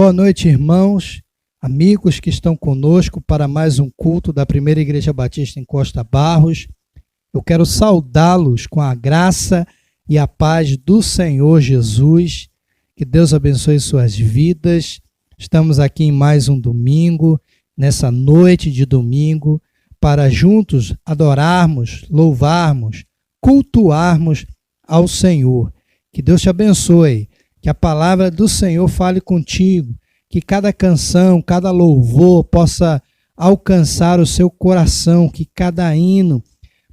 Boa noite, irmãos, amigos que estão conosco para mais um culto da Primeira Igreja Batista em Costa Barros. Eu quero saudá-los com a graça e a paz do Senhor Jesus. Que Deus abençoe suas vidas. Estamos aqui em mais um domingo, nessa noite de domingo, para juntos adorarmos, louvarmos, cultuarmos ao Senhor. Que Deus te abençoe, que a palavra do Senhor fale contigo, que cada canção, cada louvor possa alcançar o seu coração, que cada hino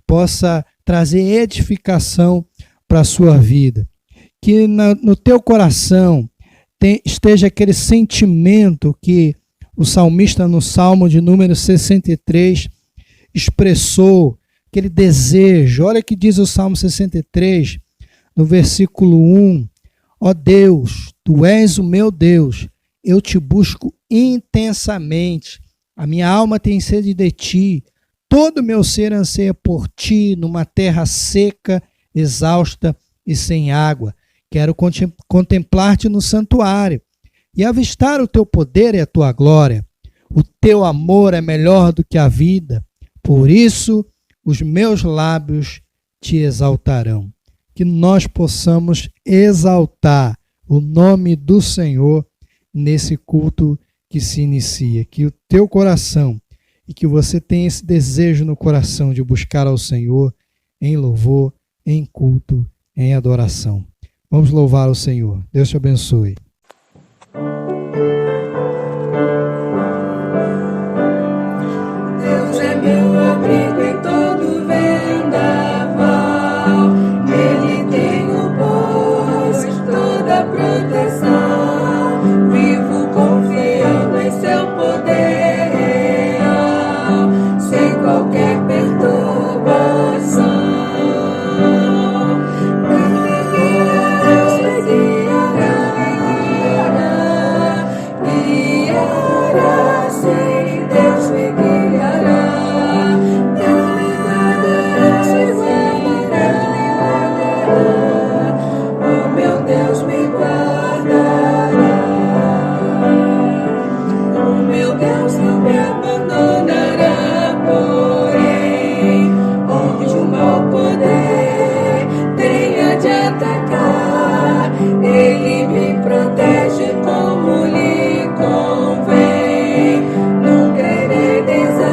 possa trazer edificação para a sua vida. Que no teu coração esteja aquele sentimento que o salmista no Salmo de número 63 expressou, aquele desejo. Olha o que diz o Salmo 63, no versículo 1. Ó Deus, Tu és o meu Deus, eu te busco intensamente. A minha alma tem sede de Ti, todo o meu ser anseia por Ti, numa terra seca, exausta e sem água. Quero contemplar-te no santuário e avistar o Teu poder e a Tua glória. O Teu amor é melhor do que a vida, por isso os meus lábios Te exaltarão. Que nós possamos exaltar o nome do Senhor nesse culto que se inicia. Que o teu coração e que você tenha esse desejo no coração de buscar ao Senhor em louvor, em culto, em adoração. Vamos louvar o Senhor. Deus te abençoe. Deus é meu abrigo em todo vendaval. Nele tenho, pois, toda proteção. Vivo confiando em seu poder real, sem qualquer perturbação. Deus me guiará, sim, Deus me guiará. Deus me guardará, oh meu Deus me guardará. Oh meu Deus não me abandonará, porém, onde o mau poder tenha de atacar, Ele me protege como lhe convém. Nunca irei desanimar.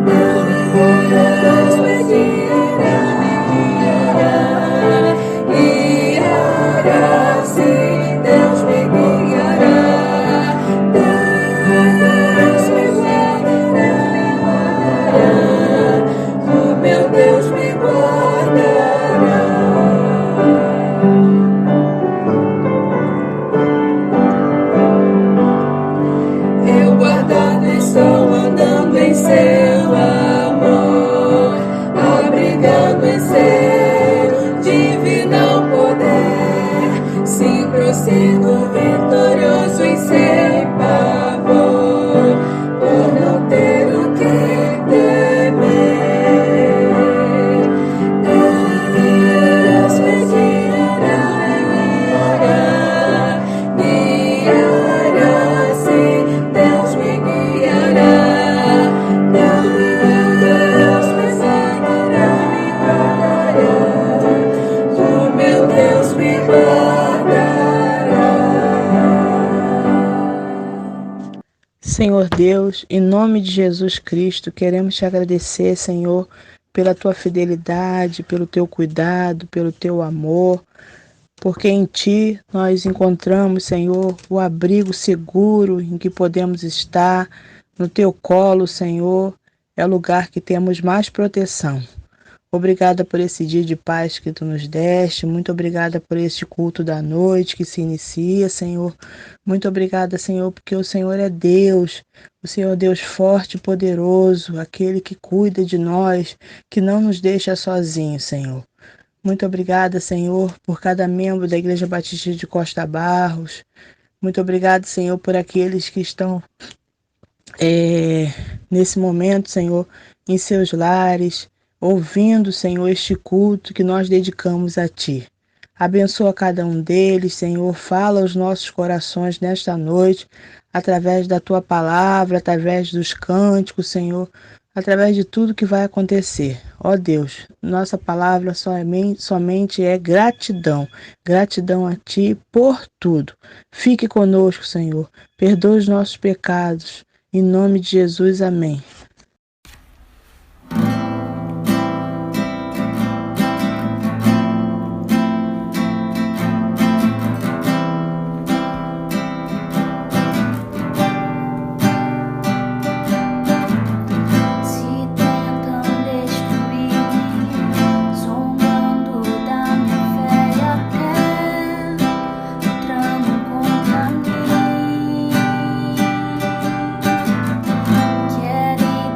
Deus me guiará, sim, Deus me guiará. Deus me guardará, oh meu Deus me guardará. Eu guardado estou andando em seu amor, abrigado em seu divino poder. Sim, prossigo vitorioso em sem pavor, por não ter o que temer. Deus me guiará, sim, Deus me guiará. Deus me guardará, oh meu Deus me guardará. Senhor Deus, em nome de Jesus Cristo, queremos te agradecer, Senhor, pela tua fidelidade, pelo teu cuidado, pelo teu amor, porque em ti nós encontramos, Senhor, o abrigo seguro em que podemos estar. No teu colo, Senhor, é o lugar que temos mais proteção. Obrigada por esse dia de paz que tu nos deste. Muito obrigada por este culto da noite que se inicia, Senhor. Muito obrigada, Senhor, porque o Senhor é Deus. O Senhor é Deus forte e poderoso, aquele que cuida de nós, que não nos deixa sozinhos, Senhor. Muito obrigada, Senhor, por cada membro da Igreja Batista de Costa Barros. Muito obrigada, Senhor, por aqueles que estão nesse momento, Senhor, em seus lares, ouvindo, Senhor, este culto que nós dedicamos a Ti. Abençoa cada um deles, Senhor. Fala aos nossos corações nesta noite, através da tua palavra, através dos cânticos, Senhor, através de tudo que vai acontecer. Ó Deus, nossa palavra somente é gratidão. Gratidão a Ti por tudo. Fique conosco, Senhor. Perdoa os nossos pecados. Em nome de Jesus, amém. Querem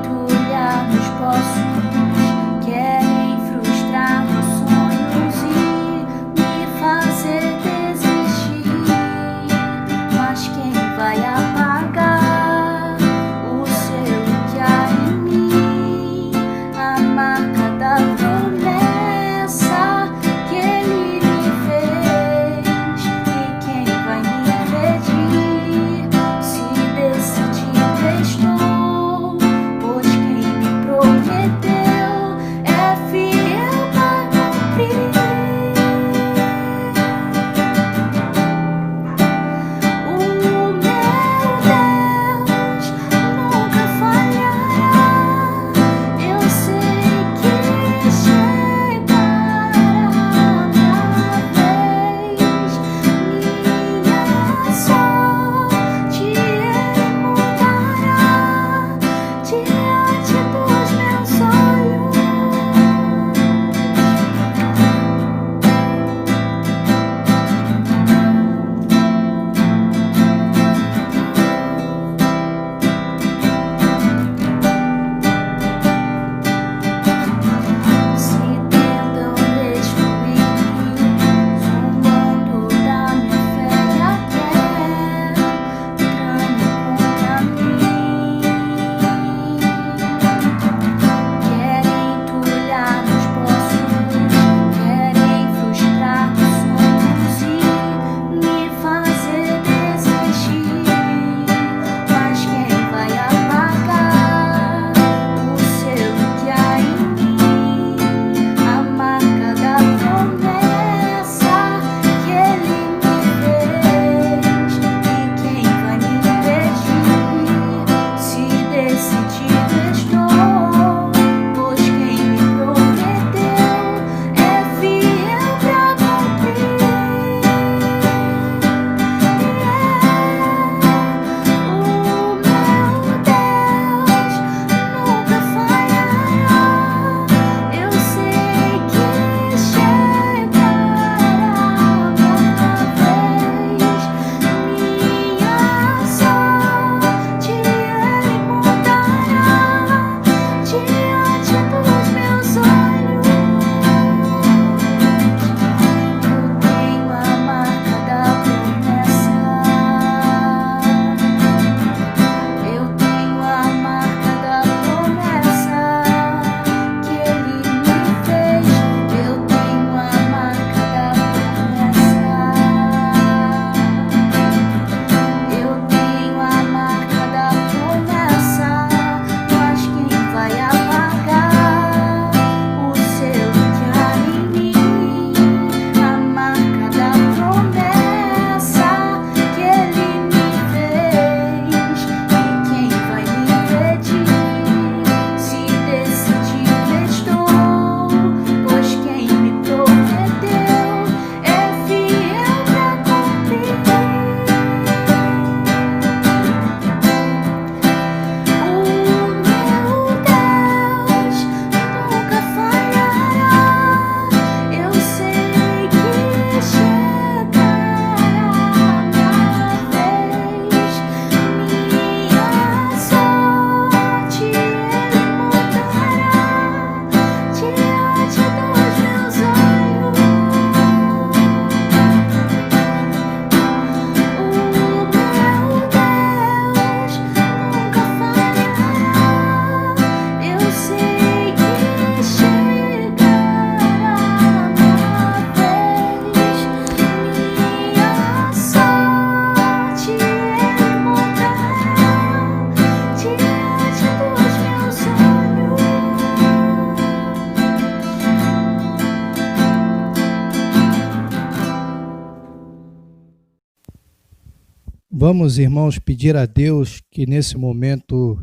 Vamos, irmãos, pedir a Deus que nesse momento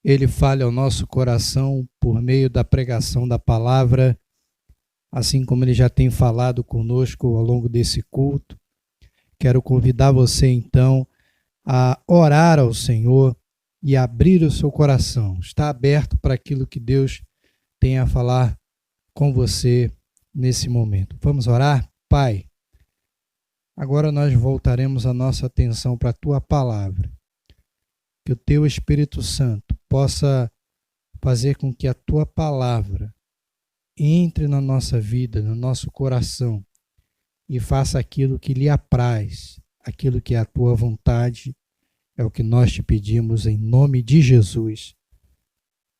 Ele fale ao nosso coração por meio da pregação da palavra, assim como Ele já tem falado conosco ao longo desse culto. Quero convidar você, então, a orar ao Senhor e abrir o seu coração. Está aberto para aquilo que Deus tem a falar com você nesse momento. Vamos orar? Pai, agora nós voltaremos a nossa atenção para a Tua palavra. Que o Teu Espírito Santo possa fazer com que a Tua palavra entre na nossa vida, no nosso coração e faça aquilo que lhe apraz, aquilo que é a Tua vontade. É o que nós te pedimos em nome de Jesus.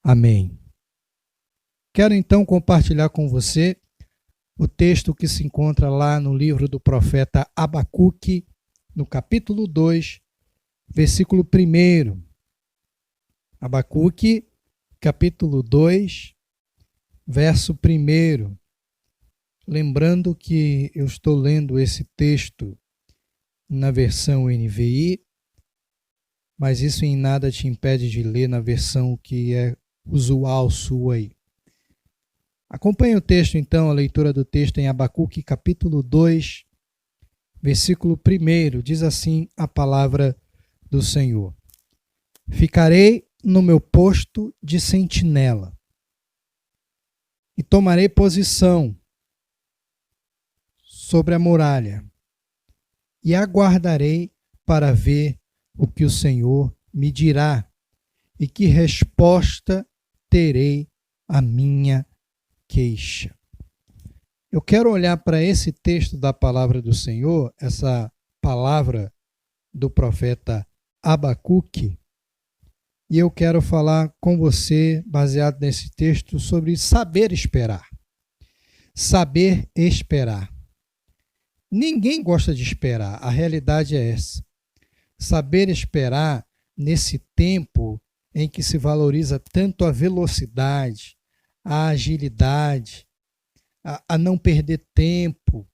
Amém. Quero então compartilhar com você o texto que se encontra lá no livro do profeta Abacuque, no capítulo 2, versículo 1. Abacuque, capítulo 2, verso 1. Lembrando que eu estou lendo esse texto na versão NVI, mas isso em nada te impede de ler na versão que é usual sua aí. Acompanhe o texto então, a leitura do texto em Abacuque, capítulo 2, versículo 1, diz assim a palavra do Senhor. Ficarei no meu posto de sentinela e tomarei posição sobre a muralha e aguardarei para ver o que o Senhor me dirá e que resposta terei à minha queixa. Eu quero olhar para esse texto da palavra do Senhor, essa palavra do profeta Abacuque, e eu quero falar com você, baseado nesse texto, sobre saber esperar. Saber esperar. Ninguém gosta de esperar, a realidade é essa. Saber esperar nesse tempo em que se valoriza tanto a velocidade, a agilidade, a não perder tempo.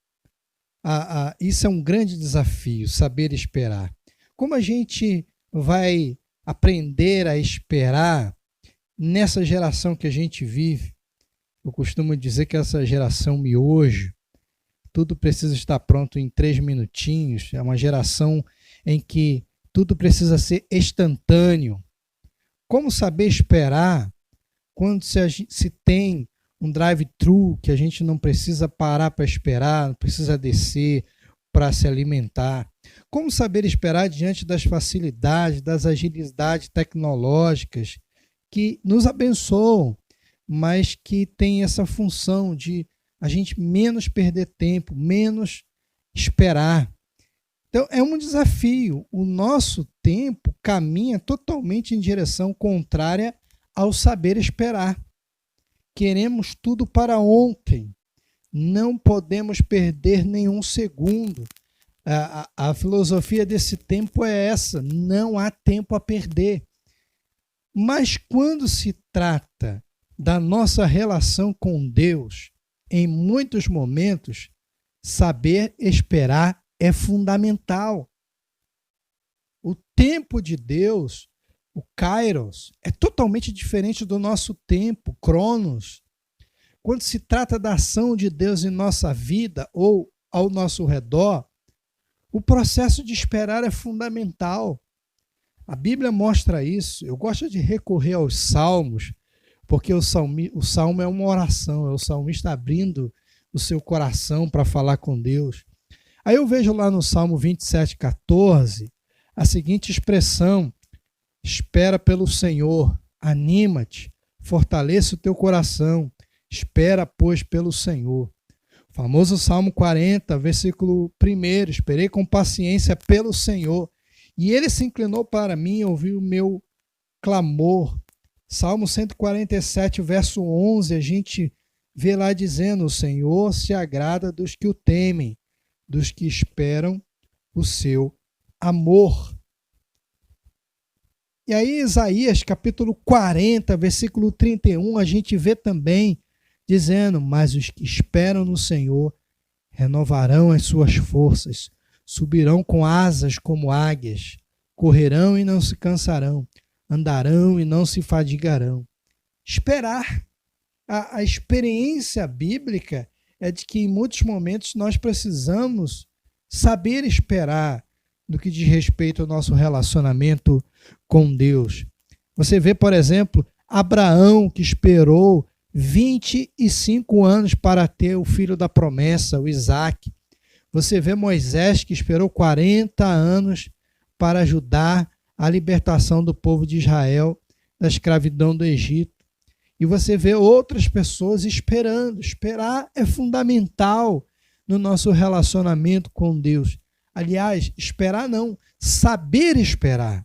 Isso é um grande desafio, saber esperar. Como a gente vai aprender a esperar nessa geração que a gente vive? Eu costumo dizer que essa geração miojo, tudo precisa estar pronto em 3 minutinhos. É uma geração em que tudo precisa ser instantâneo. Como saber esperar quando se tem um drive-thru que a gente não precisa parar para esperar, não precisa descer para se alimentar? Como saber esperar diante das facilidades, das agilidades tecnológicas que nos abençoam, mas que tem essa função de a gente menos perder tempo, menos esperar? Então, é um desafio. O nosso tempo caminha totalmente em direção contrária ao saber esperar. Queremos tudo para ontem. Não podemos perder nenhum segundo. A filosofia desse tempo é essa: não há tempo a perder. Mas quando se trata da nossa relação com Deus, em muitos momentos, saber esperar é fundamental. O tempo de Deus, o Kairos, é totalmente diferente do nosso tempo, Cronos. Quando se trata da ação de Deus em nossa vida ou ao nosso redor, o processo de esperar é fundamental. A Bíblia mostra isso. Eu gosto de recorrer aos salmos, porque o salmo é uma oração, é o salmista abrindo o seu coração para falar com Deus. Aí eu vejo lá no Salmo 27,14 a seguinte expressão: espera pelo Senhor, anima-te, fortaleça o teu coração, espera, pois, pelo Senhor. O famoso Salmo 40, versículo 1, esperei com paciência pelo Senhor, e ele se inclinou para mim e ouviu o meu clamor. Salmo 147, verso 11, a gente vê lá dizendo: o Senhor se agrada dos que o temem, dos que esperam o seu amor. E aí, Isaías, capítulo 40, versículo 31, a gente vê também dizendo: mas os que esperam no Senhor renovarão as suas forças, subirão com asas como águias, correrão e não se cansarão, andarão e não se fadigarão. Esperar. A experiência bíblica é de que em muitos momentos nós precisamos saber esperar no que diz respeito ao nosso relacionamento com Deus. Você vê, por exemplo, Abraão, que esperou 25 anos para ter o filho da promessa, o Isaque. Você vê Moisés, que esperou 40 anos para ajudar a libertação do povo de Israel da escravidão do Egito. E você vê outras pessoas esperando. Esperar é fundamental no nosso relacionamento com Deus. Aliás, esperar não, saber esperar.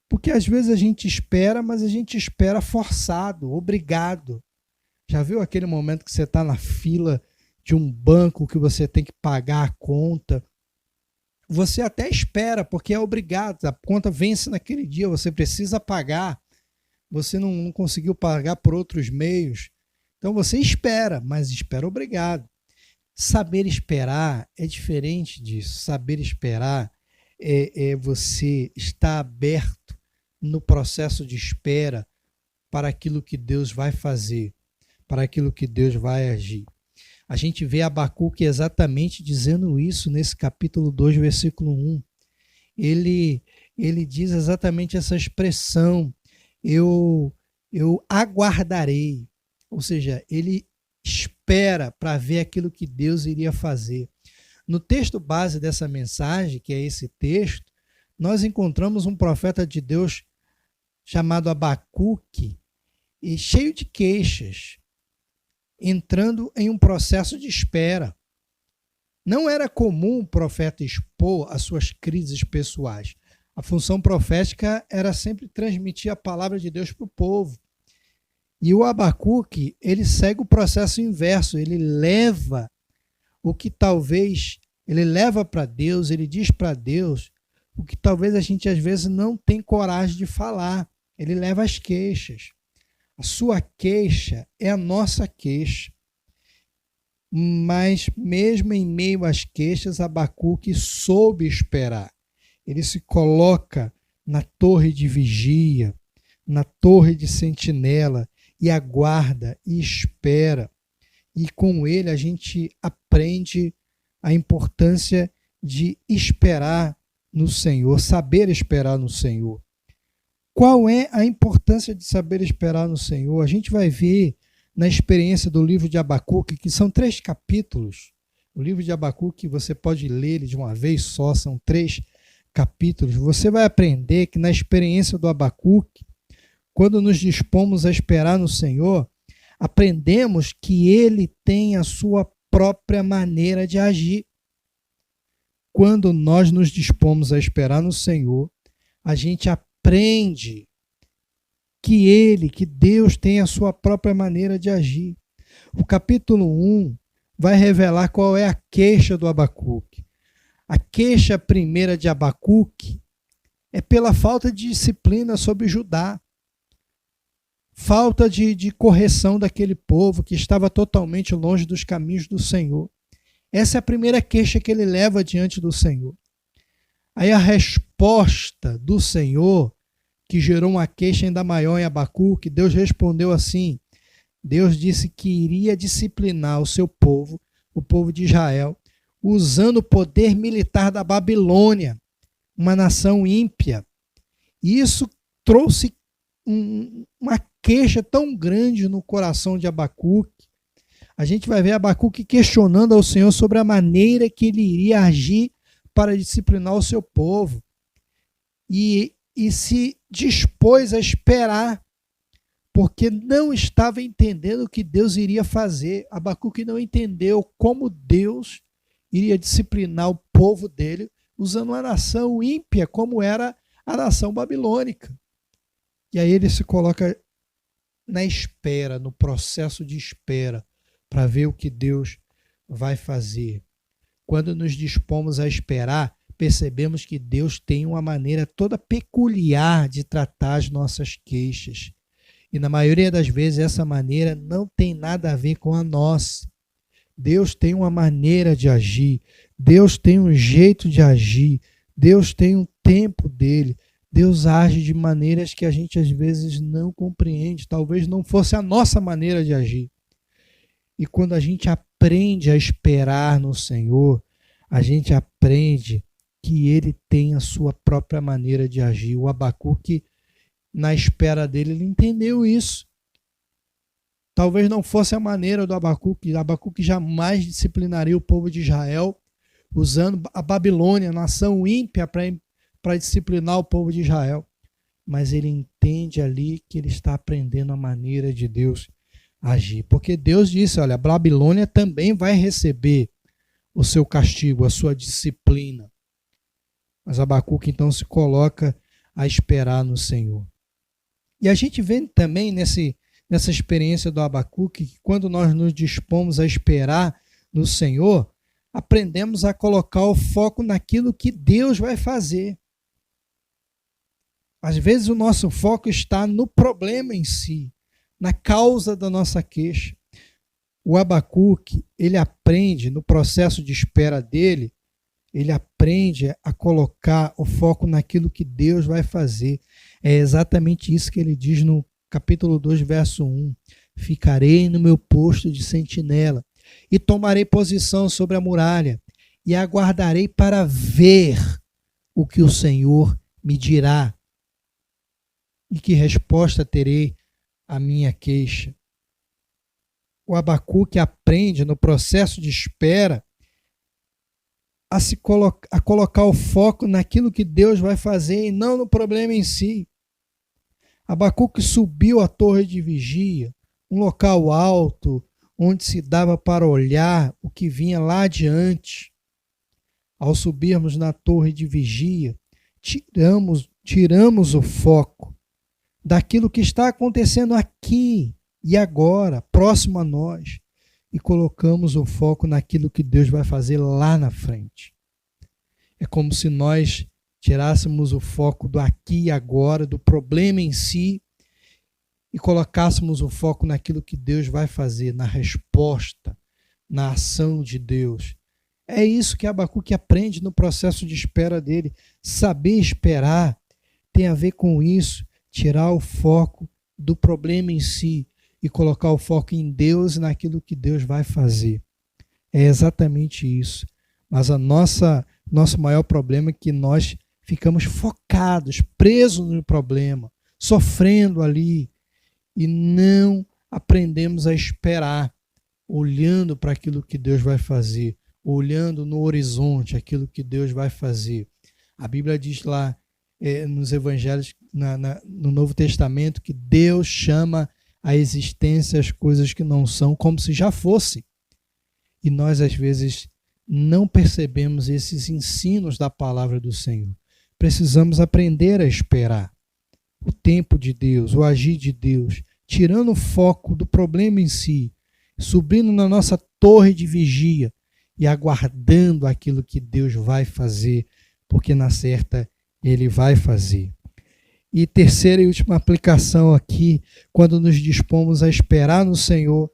Porque às vezes a gente espera, mas a gente espera forçado, obrigado. Já viu aquele momento que você está na fila de um banco que você tem que pagar a conta? Você até espera, porque é obrigado. A conta vence naquele dia, você precisa pagar. Você não conseguiu pagar por outros meios. Então você espera, mas espera obrigado. Saber esperar é diferente disso. Saber esperar é você estar aberto no processo de espera para aquilo que Deus vai fazer, para aquilo que Deus vai agir. A gente vê Abacuque exatamente dizendo isso nesse capítulo 2, versículo 1. Ele diz exatamente essa expressão: eu aguardarei. Ou seja, ele espera para ver aquilo que Deus iria fazer. No texto base dessa mensagem, que é esse texto, nós encontramos um profeta de Deus chamado Abacuque, e cheio de queixas, entrando em um processo de espera. Não era comum o profeta expor as suas crises pessoais. A função profética era sempre transmitir a palavra de Deus para o povo. E o Abacuque, ele segue o processo inverso, ele leva o que talvez, ele leva para Deus, ele diz para Deus o que talvez a gente às vezes não tem coragem de falar. Ele leva as queixas. A sua queixa é a nossa queixa. Mas mesmo em meio às queixas, Abacuque soube esperar. Ele se coloca na torre de vigia, na torre de sentinela, e aguarda e espera. E com ele a gente aprende a importância de esperar no Senhor, saber esperar no Senhor. Qual é a importância de saber esperar no Senhor? A gente vai ver na experiência do livro de Abacuque, que são 3 capítulos. O livro de Abacuque, você pode ler ele de uma vez só, são 3 capítulos. Você vai aprender que na experiência do Abacuque, quando nos dispomos a esperar no Senhor, aprendemos que ele tem a sua própria maneira de agir. Quando nós nos dispomos a esperar no Senhor, a gente aprende que Deus tem a sua própria maneira de agir. O capítulo 1 vai revelar qual é a queixa do Abacuque. A queixa primeira de Abacuque é pela falta de disciplina sobre Judá. Falta de correção daquele povo que estava totalmente longe dos caminhos do Senhor. Essa é a primeira queixa que ele leva diante do Senhor. Aí a resposta do Senhor, que gerou uma queixa ainda maior em Abacuque, Deus respondeu assim: Deus disse que iria disciplinar o seu povo, o povo de Israel, usando o poder militar da Babilônia, uma nação ímpia. E isso trouxe uma queixa tão grande no coração de Abacuque. A gente vai ver Abacuque questionando ao Senhor sobre a maneira que ele iria agir para disciplinar o seu povo. E se dispôs a esperar, porque não estava entendendo o que Deus iria fazer. Abacuque não entendeu como Deus iria disciplinar o povo dele usando uma nação ímpia, como era a nação babilônica. E aí ele se coloca na espera, no processo de espera, para ver o que Deus vai fazer. Quando nos dispomos a esperar, percebemos que Deus tem uma maneira toda peculiar de tratar as nossas queixas. E na maioria das vezes essa maneira não tem nada a ver com a nossa. Deus tem uma maneira de agir. Deus tem um jeito de agir, Deus tem um tempo dele, Deus age de maneiras que a gente às vezes não compreende, talvez não fosse a nossa maneira de agir. E quando a gente aprende a esperar no Senhor, a gente aprende que ele tem a sua própria maneira de agir. O Abacuque, na espera dele, ele entendeu isso. Talvez não fosse a maneira do Abacuque. Abacuque jamais disciplinaria o povo de Israel, usando a Babilônia, nação ímpia, para disciplinar o povo de Israel. Mas ele entende ali que ele está aprendendo a maneira de Deus agir. Porque Deus disse, olha, a Babilônia também vai receber o seu castigo, a sua disciplina. Mas Abacuque então se coloca a esperar no Senhor. E a gente vê também nessa experiência do Abacuque que quando nós nos dispomos a esperar no Senhor, aprendemos a colocar o foco naquilo que Deus vai fazer. Às vezes o nosso foco está no problema em si, na causa da nossa queixa. O Abacuque, ele aprende no processo de espera dele, ele aprende a colocar o foco naquilo que Deus vai fazer. É exatamente isso que ele diz no capítulo 2, verso 1. Ficarei no meu posto de sentinela e tomarei posição sobre a muralha e aguardarei para ver o que o Senhor me dirá e que resposta terei à minha queixa. O Abacuque aprende no processo de espera a colocar o foco naquilo que Deus vai fazer e não no problema em si. Abacuque subiu a torre de vigia, um local alto, onde se dava para olhar o que vinha lá adiante. Ao subirmos na torre de vigia, tiramos o foco daquilo que está acontecendo aqui e agora, próximo a nós, e colocamos o foco naquilo que Deus vai fazer lá na frente. É como se nós tirássemos o foco do aqui e agora, do problema em si, e colocássemos o foco naquilo que Deus vai fazer, na resposta, na ação de Deus. É isso que Abacuque aprende no processo de espera dele. Saber esperar tem a ver com isso, tirar o foco do problema em si e colocar o foco em Deus e naquilo que Deus vai fazer. É exatamente isso. Mas nosso maior problema é que nós ficamos focados, presos no problema, sofrendo ali e não aprendemos a esperar, olhando para aquilo que Deus vai fazer, olhando no horizonte aquilo que Deus vai fazer. A Bíblia diz lá nos evangelhos, no Novo Testamento, que Deus chama a existência as coisas que não são como se já fossem. E nós, às vezes, não percebemos esses ensinos da palavra do Senhor. Precisamos aprender a esperar o tempo de Deus, o agir de Deus, tirando o foco do problema em si, subindo na nossa torre de vigia e aguardando aquilo que Deus vai fazer, porque na certa Ele vai fazer. E terceira e última aplicação aqui, quando nos dispomos a esperar no Senhor,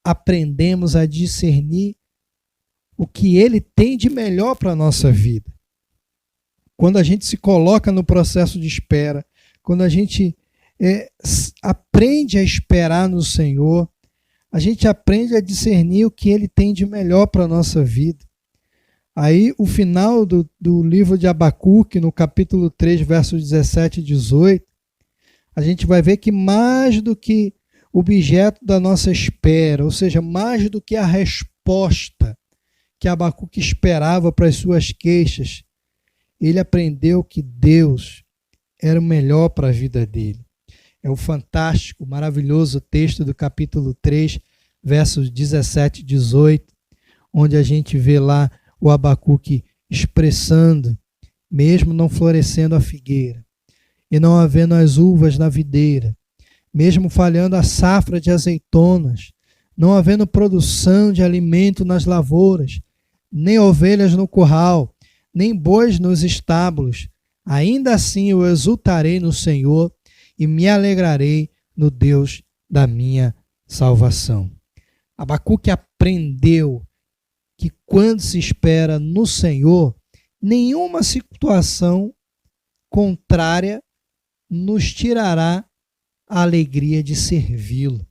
aprendemos a discernir o que Ele tem de melhor para a nossa vida. Quando a gente se coloca no processo de espera, quando a gente aprende a esperar no Senhor, a gente aprende a discernir o que Ele tem de melhor para a nossa vida. Aí o final do livro de Abacuque, no capítulo 3, versos 17 e 18, a gente vai ver que mais do que o objeto da nossa espera, ou seja, mais do que a resposta que Abacuque esperava para as suas queixas, ele aprendeu que Deus era o melhor para a vida dele. É o fantástico, maravilhoso texto do capítulo 3, versos 17 e 18, onde a gente vê lá o Abacuque expressando, mesmo não florescendo a figueira, e não havendo as uvas na videira, mesmo falhando a safra de azeitonas, não havendo produção de alimento nas lavouras, nem ovelhas no curral, nem bois nos estábulos, ainda assim eu exultarei no Senhor e me alegrarei no Deus da minha salvação. Abacuque aprendeu que quando se espera no Senhor, nenhuma situação contrária nos tirará a alegria de servi-lo.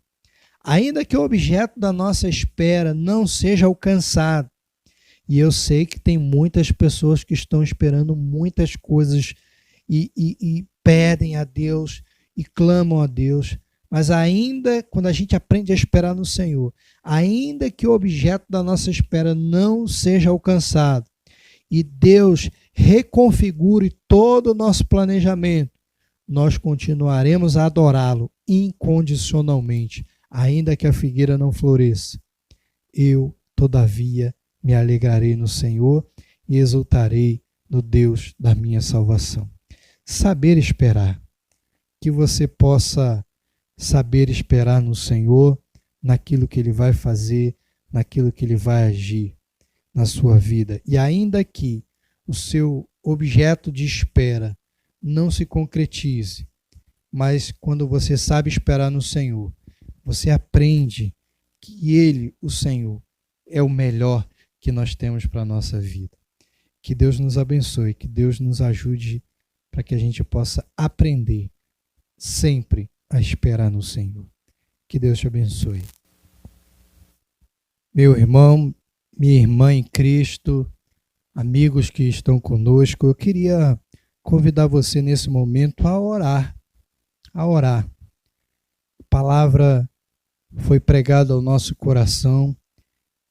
Ainda que o objeto da nossa espera não seja alcançado, e eu sei que tem muitas pessoas que estão esperando muitas coisas e pedem a Deus e clamam a Deus, mas ainda quando a gente aprende a esperar no Senhor, ainda que o objeto da nossa espera não seja alcançado, e Deus reconfigure todo o nosso planejamento, nós continuaremos a adorá-lo incondicionalmente, ainda que a figueira não floresça. Eu, todavia, me alegrarei no Senhor e exultarei no Deus da minha salvação. Saber esperar. Que você possa saber esperar no Senhor, naquilo que Ele vai fazer, naquilo que Ele vai agir na sua vida. E ainda que o seu objeto de espera não se concretize, mas quando você sabe esperar no Senhor, você aprende que Ele, o Senhor, é o melhor que nós temos para a nossa vida. Que Deus nos abençoe, que Deus nos ajude para que a gente possa aprender sempre a esperar no Senhor. Que Deus te abençoe. Meu irmão, minha irmã em Cristo, amigos que estão conosco, eu queria convidar você nesse momento a orar. A palavra foi pregada ao nosso coração.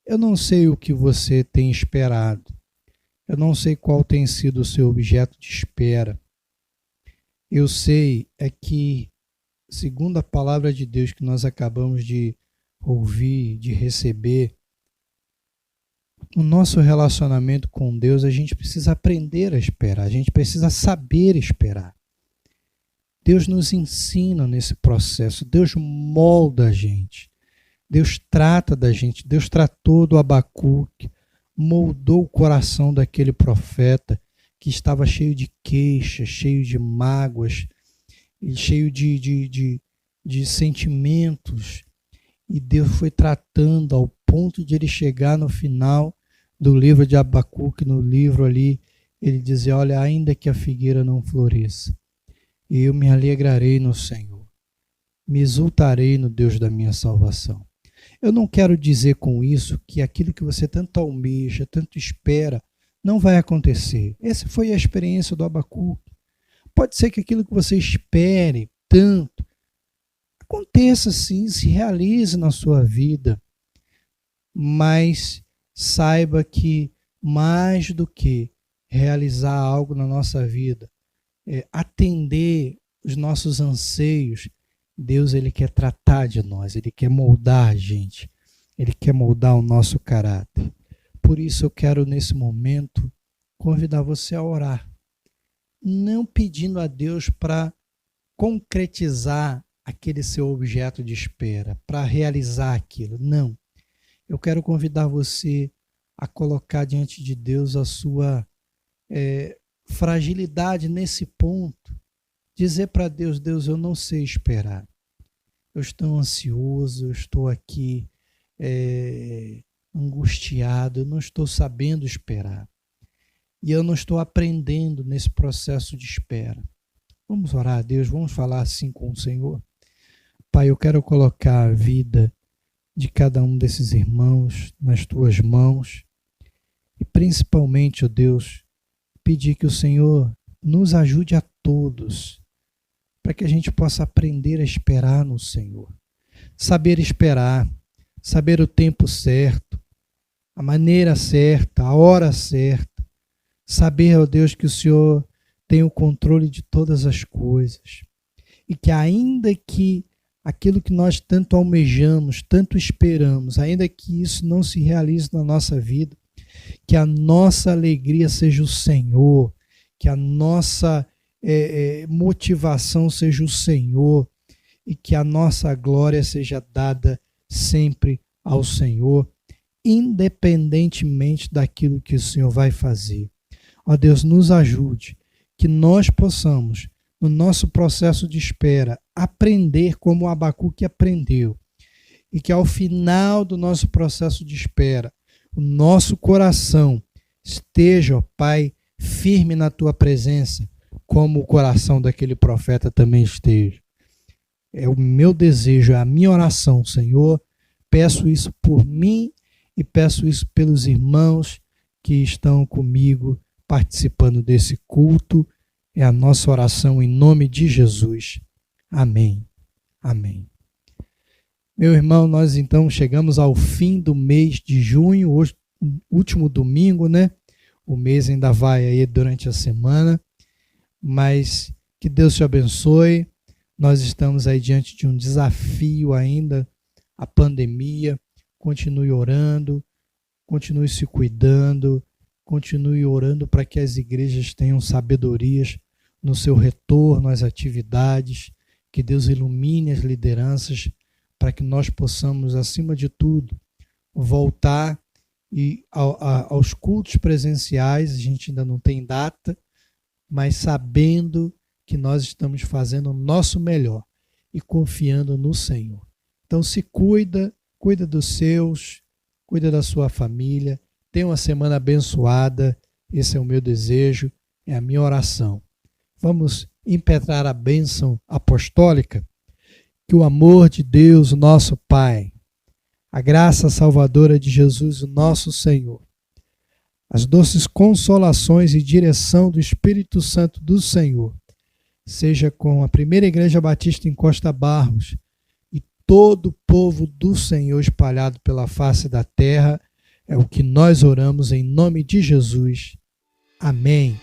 Eu não sei o que você tem esperado. Eu não sei qual tem sido o seu objeto de espera. Eu sei é que, segundo a palavra de Deus que nós acabamos de ouvir, de receber, no nosso relacionamento com Deus, a gente precisa aprender a esperar, a gente precisa saber esperar. Deus nos ensina nesse processo, Deus molda a gente, Deus trata da gente, Deus tratou do Abacuque, moldou o coração daquele profeta que estava cheio de queixas, cheio de mágoas, cheio de sentimentos. E Deus foi tratando ao ponto de ele chegar no final do livro de Abacuque, no livro ali, ele dizia, olha, ainda que a figueira não floresça, eu me alegrarei no Senhor, me exultarei no Deus da minha salvação. Eu não quero dizer com isso que aquilo que você tanto almeja, tanto espera, não vai acontecer. Essa foi a experiência do Abacuque. Pode ser que aquilo que você espere tanto aconteça sim, se realize na sua vida, mas saiba que mais do que realizar algo na nossa vida, atender os nossos anseios, Deus ele quer tratar de nós, ele quer moldar a gente, ele quer moldar o nosso caráter. Por isso eu quero nesse momento convidar você a orar, não pedindo a Deus para concretizar aquele seu objeto de espera, para realizar aquilo, não. Eu quero convidar você a colocar diante de Deus a sua fragilidade nesse ponto. Dizer para Deus, Deus, eu não sei esperar. Eu estou ansioso, eu estou aqui angustiado, eu não estou sabendo esperar. E eu não estou aprendendo nesse processo de espera. Vamos orar a Deus, vamos falar assim com o Senhor. Pai, eu quero colocar a vida de cada um desses irmãos nas tuas mãos e principalmente, ó Deus, pedir que o Senhor nos ajude a todos para que a gente possa aprender a esperar no Senhor. Saber esperar, saber o tempo certo, a maneira certa, a hora certa. Saber, ó Deus, que o Senhor tem o controle de todas as coisas e que ainda que aquilo que nós tanto almejamos, tanto esperamos, ainda que isso não se realize na nossa vida, que a nossa alegria seja o Senhor, que a nossa motivação seja o Senhor e que a nossa glória seja dada sempre ao Senhor, independentemente daquilo que o Senhor vai fazer. Ó Deus, nos ajude, que nós possamos, no nosso processo de espera, aprender como o Abacuque aprendeu e que ao final do nosso processo de espera, o nosso coração esteja, ó Pai, firme na tua presença, como o coração daquele profeta também esteja. É o meu desejo, é a minha oração, Senhor. Peço isso por mim e peço isso pelos irmãos que estão comigo participando desse culto. É a nossa oração em nome de Jesus. Amém. Amém. Meu irmão, nós então chegamos ao fim do mês de junho, hoje, último domingo, né? O mês ainda vai aí durante a semana, mas que Deus te abençoe. Nós estamos aí diante de um desafio ainda, a pandemia. Continue orando, continue se cuidando, continue orando para que as igrejas tenham sabedorias no seu retorno às atividades, que Deus ilumine as lideranças para que nós possamos, acima de tudo, voltar aos cultos presenciais. A gente ainda não tem data, mas sabendo que nós estamos fazendo o nosso melhor e confiando no Senhor. Então se cuida dos seus, cuida da sua família, tenha uma semana abençoada. Esse é o meu desejo, é a minha oração. Vamos impetrar a bênção apostólica. Que o amor de Deus, nosso Pai, a graça salvadora de Jesus, o nosso Senhor, as doces consolações e direção do Espírito Santo do Senhor, seja com a Primeira Igreja Batista em Costa Barros e todo o povo do Senhor espalhado pela face da terra. É o que nós oramos em nome de Jesus. Amém.